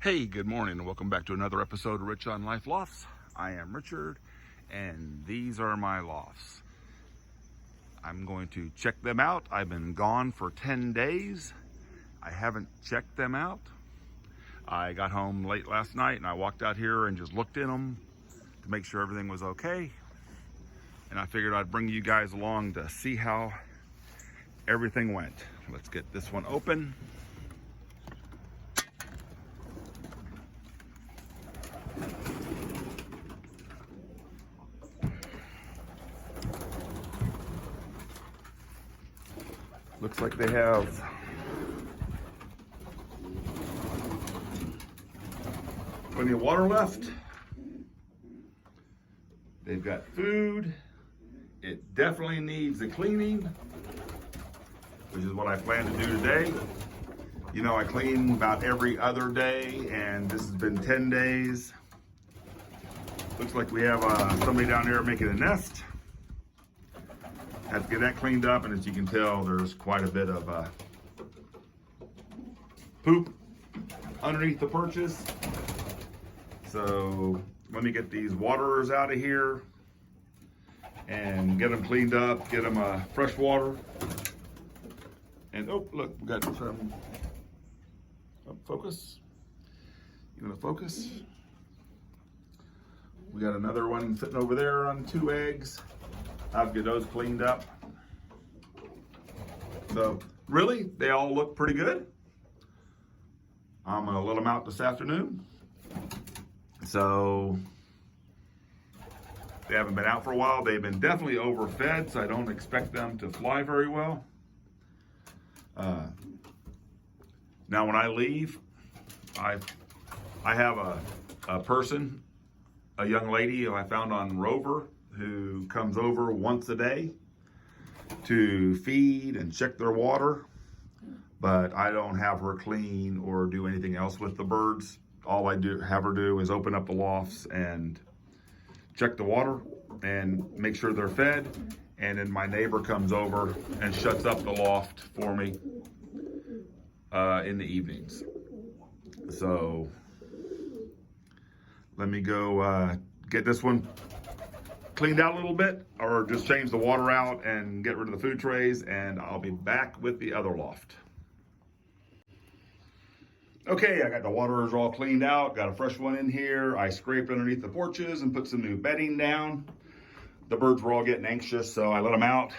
Hey, good morning and welcome back to another episode of Rich on Life Lofts. I am Richard and these are my lofts. I'm going to check them out. I've been gone for 10 days. I haven't checked them out. I got home late last night and I walked out here and just looked in them to make sure everything was okay. And I figured I'd bring you guys along to see how everything went. Let's get this one open. Looks like they have plenty of water left. They've got food. It definitely needs a cleaning, which is what I plan to do today. You know, I clean about every other day, and this has been 10 days. Looks like we have somebody down there making a nest. Have to get that cleaned up, and as you can tell, there's quite a bit of poop underneath the perches. So let me get these waterers out of here and get them cleaned up, get them fresh water. And oh, look, we got some focus. You gonna focus? We got another one sitting over there on 2 eggs. I'll get those cleaned up. So really, they all look pretty good. I'm gonna let them out this afternoon. So they haven't been out for a while. They've been definitely overfed, so I don't expect them to fly very well. Now when I leave, I have a person, a young lady who I found on Rover, who comes over once a day to feed and check their water, but I don't have her clean or do anything else with the birds. All I have her do is open up the lofts and check the water and make sure they're fed, and then my neighbor comes over and shuts up the loft for me in the evenings. So let me go get this one cleaned out a little bit, or just change the water out and get rid of the food trays, and I'll be back with the other loft. Okay, I got the waterers all cleaned out, got a fresh one in here. I scraped underneath the porches and put some new bedding down. The birds were all getting anxious, so I let them out.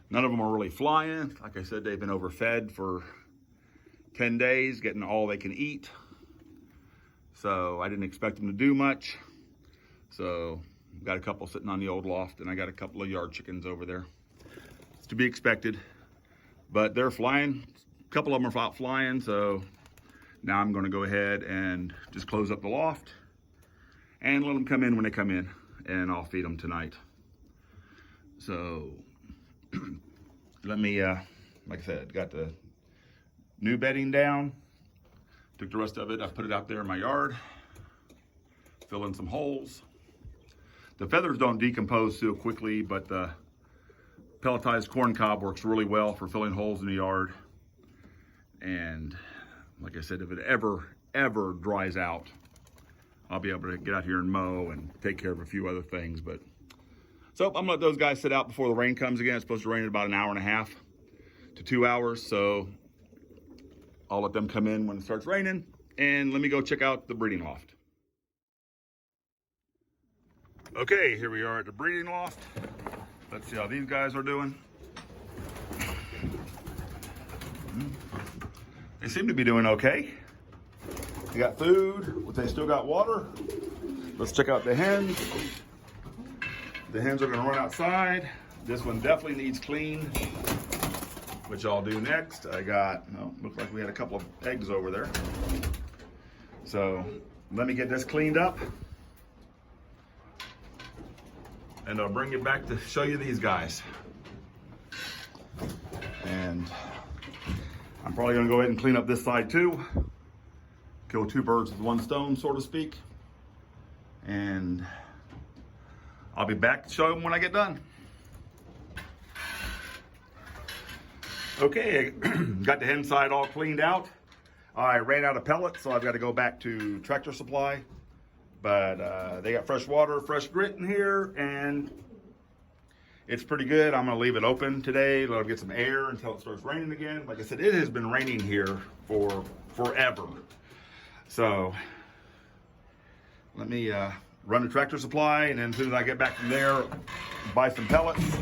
None of them are really flying. Like I said, they've been overfed for 10 days, getting all they can eat. So I didn't expect them to do much. So got a couple sitting on the old loft, and I got a couple of yard chickens over there. It's to be expected, but they're flying. A couple of them are out flying, so now I'm going to go ahead and just close up the loft and let them come in when they come in, and I'll feed them tonight. So let me, like I said, got the new bedding down. Took the rest of it, I've put it out there in my yard, fill in some holes. The feathers don't decompose so quickly, but the pelletized corn cob works really well for filling holes in the yard. And like I said, if it ever dries out, I'll be able to get out here and mow and take care of a few other things. But so I'm gonna let those guys sit out before the rain comes again. It's supposed to rain in about an hour and a half to 2 hours. So I'll let them come in when it starts raining, and let me go check out the breeding loft. Okay, here we are at the breeding loft. Let's see how these guys are doing. They seem to be doing okay. They got food, but they still got water. Let's check out the hens. The hens are gonna run outside. This one definitely needs clean, which I'll do next. Looked like we had a couple of eggs over there. So let me get this cleaned up, and I'll bring you back to show you these guys. And I'm probably gonna go ahead and clean up this side too. Kill 2 birds with 1 stone, so to speak. And I'll be back to show them when I get done. Okay, got the hen side all cleaned out. I ran out of pellets, so I've got to go back to Tractor Supply. But they got fresh water, fresh grit in here, and it's pretty good. I'm gonna leave it open today, let it get some air until it starts raining again. Like I said, it has been raining here for forever. So let me run to Tractor Supply, and then as soon as I get back from there, buy some pellets.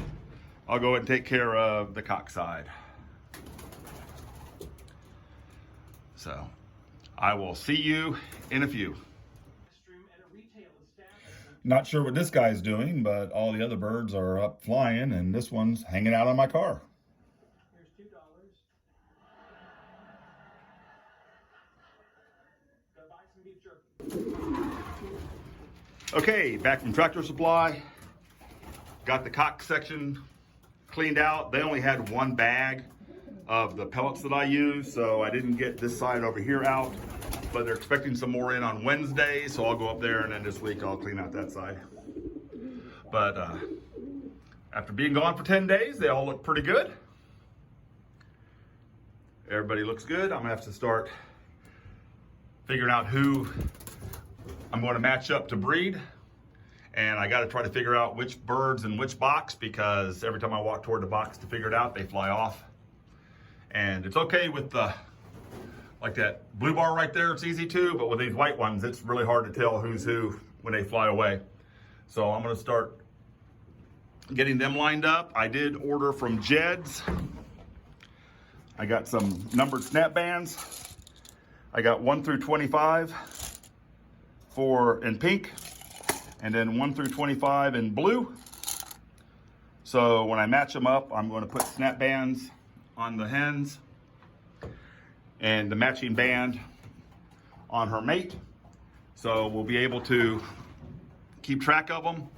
I'll go ahead and take care of the cock side. So I will see you in a few. Not sure what this guy's doing, but all the other birds are up flying, and this one's hanging out on my car. Here's $2. Go buy some beef jerky. Okay, back from Tractor Supply. Got the cock section cleaned out. They only had one bag of the pellets that I use, so I didn't get this side over here out. But they're expecting some more in on Wednesday, so I'll go up there, and then this week I'll clean out that side. But after being gone for 10 days, they all look pretty good. Everybody looks good. I'm gonna have to start figuring out who I'm going to match up to breed. And I got to try to figure out which birds in which box, because every time I walk toward the box to figure it out, they fly off. And it's okay with the like that blue bar right there, it's easy to, but with these white ones, it's really hard to tell who's who when they fly away. So I'm gonna start getting them lined up. I did order from Jed's. I got some numbered snap bands. I got 1 through 25 in pink, and then 1 through 25 in blue. So when I match them up, I'm gonna put snap bands on the hens and the matching band on her mate. So we'll be able to keep track of them,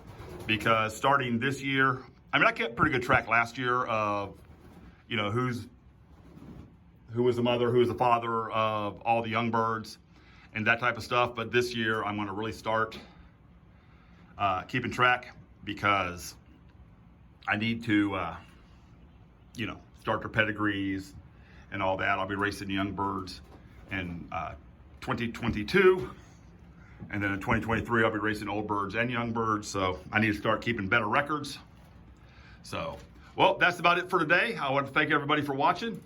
because starting this year, I mean, I kept pretty good track last year of, you know, who was the mother, who was the father of all the young birds and that type of stuff. But this year I'm gonna really start keeping track, because I need to, you know, start their pedigrees and all that. I'll be racing young birds in 2022, and then in 2023 I'll be racing old birds and young birds. So I need to start keeping better records. So, well, that's about it for today. I want to thank everybody for watching.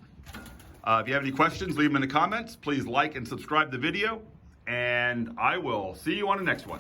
If you have any questions, leave them in the comments. Please like and subscribe the video, and I will see you on the next one.